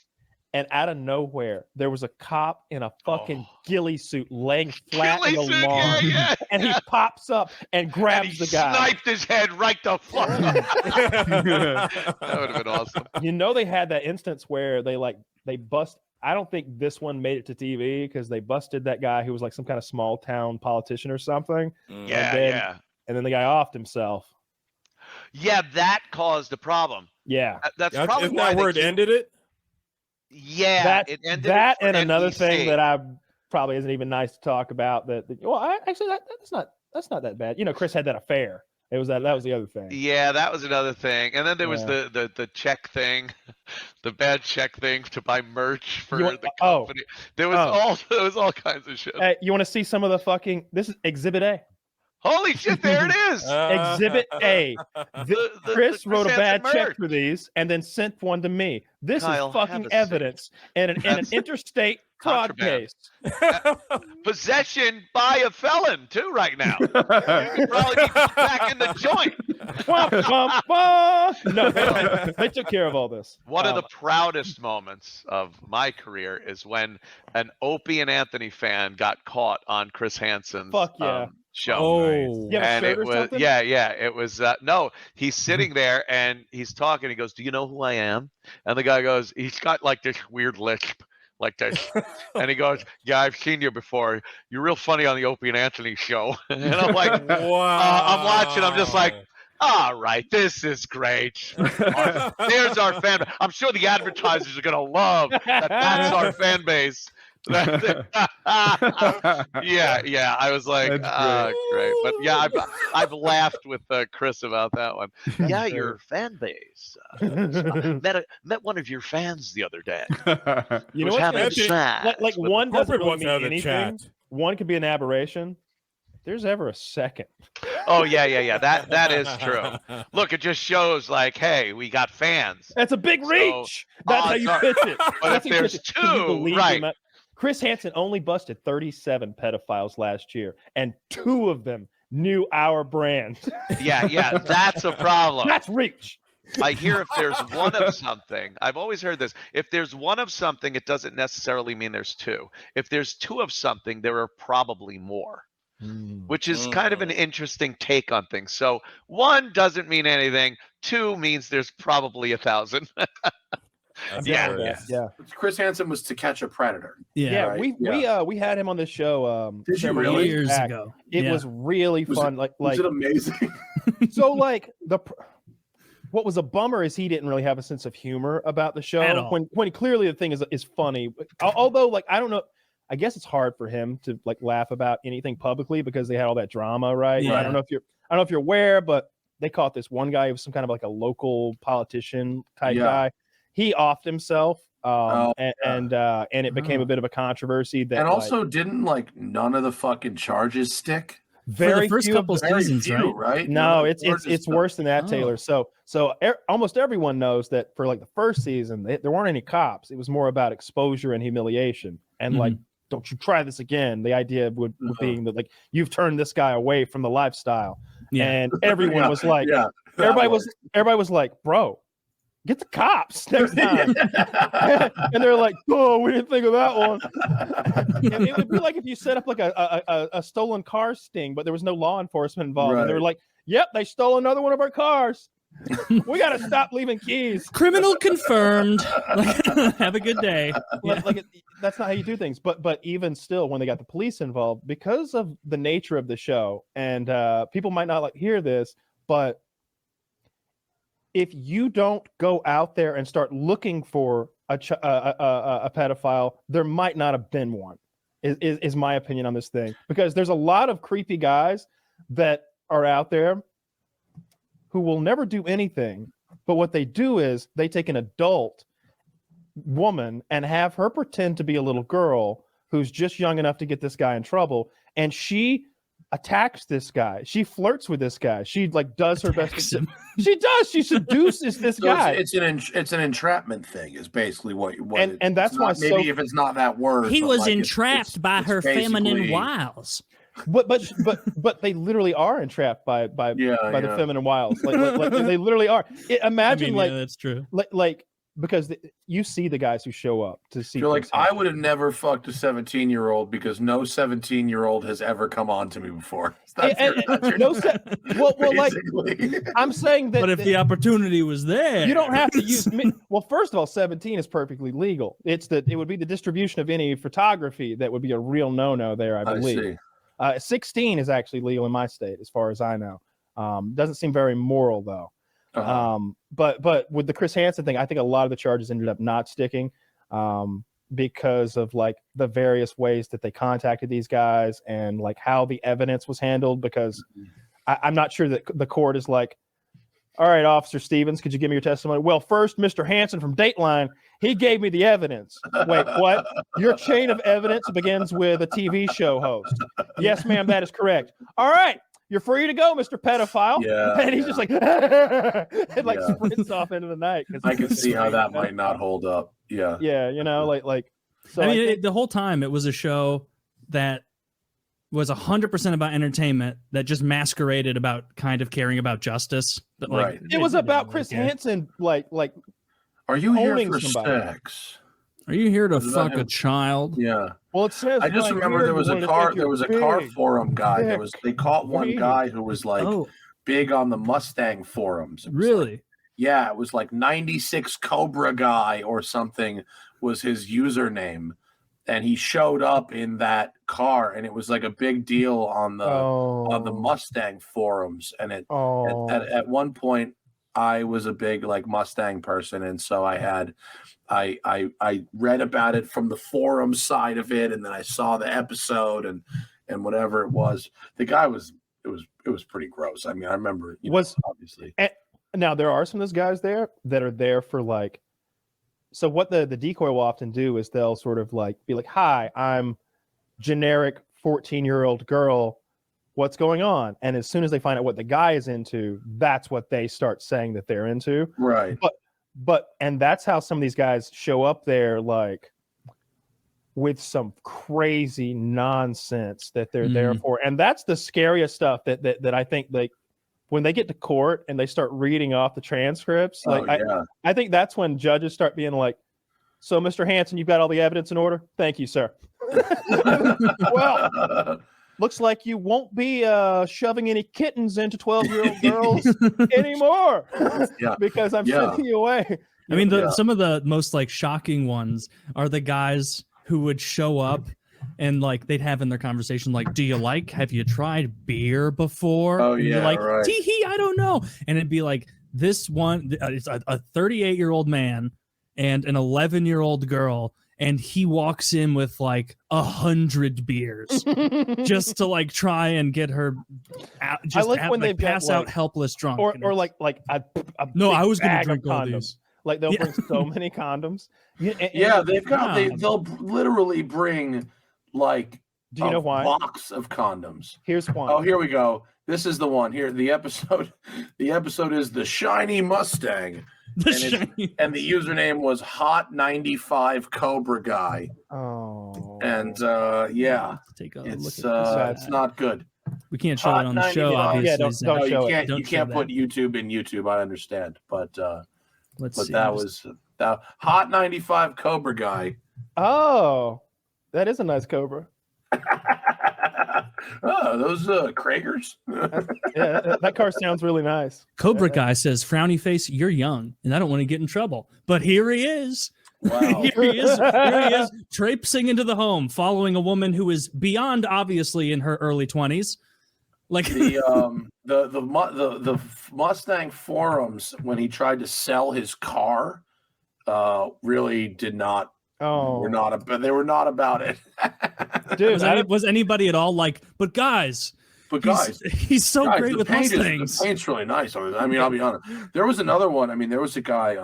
and out of nowhere, there was a cop in a fucking ghillie suit laying flat in the Ghillie suit, lawn, yeah. and he pops up and And grabs he the guy. sniped his head right the fuck up. That would have been awesome. You know, they had that instance where they bust. I don't think this one made it to TV because they busted that guy who was like some kind of small town politician or something. Yeah. And then the guy offed himself. Yeah, that caused a problem. Yeah. That's probably Isn't why that they where it keep- ended it? Yeah, it ended that for and another NBC. thing that I probably isn't even nice to talk about. That's not that bad. You know, Chris had that affair. It was that was the other thing. Yeah, that was another thing. And then there was Yeah. the check thing, the bad check thing to buy merch for You want- the oh. company. There was all kinds of shit. Hey, you want to see some of the fucking? This is Exhibit A. Holy shit, there it is. Exhibit A. Chris the wrote a Chris bad Hansen check merch. for these and then sent one to me. This Kyle, is have fucking a seat. evidence in an interstate fraud Contraband. case. Possession by a felon too right now. You could probably be back in the joint. Womp, womp, womp. No, they took care of all this. One of the proudest moments of my career is when an Opie and Anthony fan got caught on Chris Hansen's Fuck yeah. show. Oh. You have a And shirt it or was something? it was no, he's sitting there and he's talking. He goes, do you know who I am? And the guy goes, he's got like this weird lisp like this, and he goes, yeah, I've seen you before, you're real funny on the Opie and Anthony show. And I'm like, Wow. I'm watching, I'm just like, all right, this is great. There's our fan base. I'm sure the advertisers are gonna love that. That's our fan base. Yeah. I was like, That's great. But yeah, I've laughed with Chris about that one. Yeah, your fan base. Met one of your fans the other day. You know Was what's having a Anthony- chat. like with- one doesn't Corporate really wants to mean have a anything. chat. One could be an aberration. There's ever a second. Oh yeah. That is true. Look, it just shows like, hey, we got fans. That's a big So, reach. That's how you odds are- pitch it. But That's if how you there's pitch it. Can you two, believe right. the amount- Chris Hansen only busted 37 pedophiles last year, and 2 of them knew our brand. Yeah, that's a problem. That's reach. I hear if there's one of something, I've always heard this. If there's one of something, it doesn't necessarily mean there's 2. If there's 2 of something, there are probably more, which is kind of an interesting take on things. So 1 doesn't mean anything. 2 means there's probably 1,000. Yeah. Chris Hansen was To Catch a Predator. Yeah, right? we had him on the show. Did you several really? years Years back. ago. It Yeah. was really Was fun. Was it amazing? So like what was a bummer is he didn't really have a sense of humor about the At show all. when clearly the thing is funny. Although, like, I don't know, I guess it's hard for him to like laugh about anything publicly because they had all that drama, right? Yeah. I don't know if you're aware, but they caught this one guy who was some kind of like a local politician type guy. He offed himself, and it became a bit of a controversy. That And also, didn't like none of the fucking charges stick? very For the first few of couple the- seasons, Few, right? right? No, None of it's the charges stuck. worse than that, Oh. Taylor. So almost everyone knows that for like the first season, there weren't any cops. It was more about exposure and humiliation, and like, don't you try this again. The idea would being that like you've turned this guy away from the lifestyle, Yeah. and everyone Yeah, was like, yeah, everybody was like, bro, get the cops next time. And they're like, oh, we didn't think of that one. And it would be like if you set up like a stolen car sting, but there was no law enforcement involved. And they were Right. like, yep, they stole another one of our cars. We got to stop leaving keys. Criminal confirmed. Have a good day. That's not how you do things. But even still, when they got the police involved, because of the nature of the show, and people might not like hear this, but if you don't go out there and start looking for a pedophile, there might not have been one. Is my opinion on this thing, because there's a lot of creepy guys that are out there who will never do anything, but what they do is they take an adult woman and have her pretend to be a little girl who's just young enough to get this guy in trouble, and she attacks this guy. She flirts with this guy. She like does her best. She does. She seduces this So guy. it's an entrapment thing. Is basically what And that's it's why not, maybe if it's not that word. He but, was like, entrapped by it's her feminine basically- wiles. But they literally are entrapped by the feminine wiles. Like they literally are. Imagine yeah, that's true. like because you see the guys who show up to see. You're like, things I happen. would have never fucked a 17-year-old because no 17-year-old has ever come on to me before. That's your No well, like basically. I'm saying that. But if the opportunity was there, you don't have to use. Well, first of all, 17 is perfectly legal. It would be the distribution of any photography that would be a real no-no there, I believe. 16 is actually legal in my state, as far as I know. Doesn't seem very moral though. But with the Chris Hansen thing, I think a lot of the charges ended up not sticking because of like the various ways that they contacted these guys and like how the evidence was handled. Because I'm not sure that the court is like, all right, Officer Stevens, could you give me your testimony? Well, first, Mr. Hansen from Dateline, he gave me the evidence. Wait, what? Your chain of evidence begins with a TV show host. Yes, ma'am, that is correct. All right, you're free to go, Mr. Pedophile. Yeah, And he's just like, and like Yeah. sprints off into the night. I can see how that might not hold up. Yeah. Yeah, you know, like. So I mean, think- the whole time it was a show that was 100% about entertainment that just masqueraded about kind of caring about justice. But like, Right. it was didn't about really Chris care. Hansen, like. Are you here owning for somebody. sex? Are you here to Is that fuck a him? child? Yeah. Well, it says. I just right remember here there was you a wanted to car. think There you're was a car big, forum guy. thick, They caught one big. guy who was like Oh, big on the Mustang forums. It was really? like- yeah, it was like 96 Cobra guy or something was his username, and he showed up in that car, and it was like a big deal on the Mustang forums. And it at one point, I was a big like Mustang person, and so I read about it from the forum side of it, and then I saw the episode and whatever it was. The guy was it was pretty gross. I mean, I remember obviously. Now there are some of those guys there that are there for like. So what the decoy will often do is they'll sort of like be like, "Hi, I'm generic 14-year-old girl. What's going on?" And as soon as they find out what the guy is into, that's what they start saying that they're into. Right. But and that's how some of these guys show up there, like with some crazy nonsense that they're there for. And that's the scariest stuff that I think, like, when they get to court and they start reading off the transcripts, like I think that's when judges start being like, "So, Mr. Hansen, you've got all the evidence in order? Thank you, sir." Well, looks like you won't be shoving any kittens into 12-year-old girls anymore. Yeah. Because I'm sending you away. I mean, some of the most like shocking ones are the guys who would show up and like they'd have in their conversation like, have you tried beer before? Oh, And you're yeah, like, right. tee-hee, I don't know. And it'd be like this one, it's a 38-year-old man and an 11-year-old girl, and he walks in with like 100 beers just to like try and get her out, just I like when they pass out helpless drunk. or I no, I was going to bag drink of all condoms. these. Like they'll Yeah. bring so many condoms. They'll literally bring like Do you know why? box of condoms. Here's one. Oh, here we go. This is the one. Here, the episode is the shiny Mustang. And the username was Hot95 Cobra Guy. Oh. And Take a it's look at it's not good. We can't show it on the show, 95. obviously. Yeah, don't Zach. show you it. can't show put that. YouTube in YouTube. I understand, but Let's but see. that was that Hot95 Cobra Guy. Oh, that is a nice Cobra. Oh, those Kragers. Yeah, that car sounds really nice. Cobra Guy says, "Frowny face, you're young, and I don't want to get in trouble." But here he is. Wow. Here he is, traipsing into the home, following a woman who is beyond obviously in her early 20s. Like the Mustang forums, when he tried to sell his car, really did not. Oh, They were not about it. dude, was anybody at all like? But guys, he's so guys, great the with paint Mustangs. The paint's really nice. I mean, I'll be honest. There was another one. I mean, there was a guy.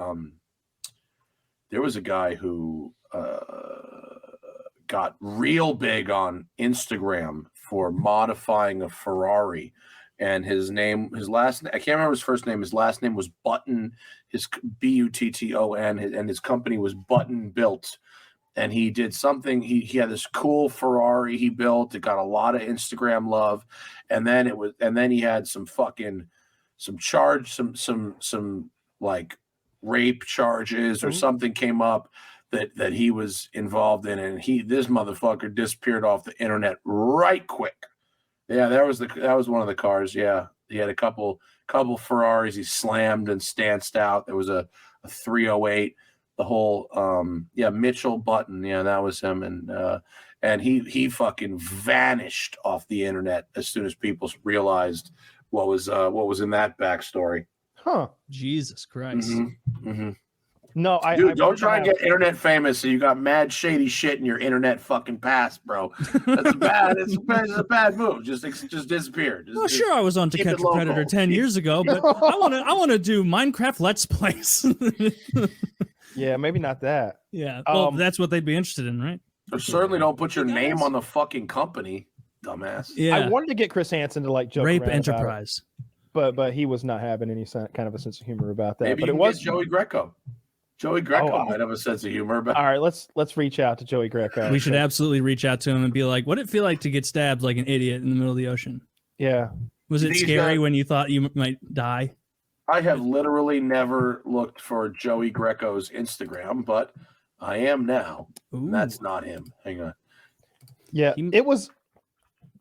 There was a guy who got real big on Instagram for modifying a Ferrari, and his last name, I can't remember his first name. His last name was Button. His Button, and his company was Button Built. And he did something. He had this cool Ferrari he built. It got a lot of Instagram love, and then he had some like rape charges or something came up that he was involved in, and this motherfucker disappeared off the internet right quick. Yeah, that was one of the cars. Yeah, he had a couple Ferraris. He slammed and stanced out. There was a 308. The whole Mitchell Button. Yeah, that was him, and he fucking vanished off the internet as soon as people realized what was in that backstory. huh? Jesus Christ. No, Dude, don't try and get internet famous. So you got mad shady shit in your internet fucking past, bro. That's bad. It's a bad move. Just disappear. Sure, I was on To keep Catch it a Predator local. 10 years ago, but I want to do Minecraft Let's Plays. Yeah, maybe not that. Yeah, well, that's what they'd be interested in, right? But certainly don't put your name on the fucking company, dumbass. Yeah, I wanted to get Chris Hansen to like joke Rape around about it, Enterprise. but he was not having any kind of a sense of humor about that. Maybe but you it can was get Joey Greco. Joey Greco Oh, might have a sense of humor, but all right. Let's reach out to Joey Greco. We should absolutely reach out to him and be like, "What did it feel like to get stabbed like an idiot in the middle of the ocean? Yeah. Was it He's scary got- when you thought you might die?" I have literally never looked for Joey Greco's Instagram, but I am now. Ooh. That's not him. Hang on. Yeah, it was.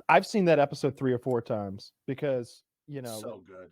I've seen that episode 3 or 4 times because So good.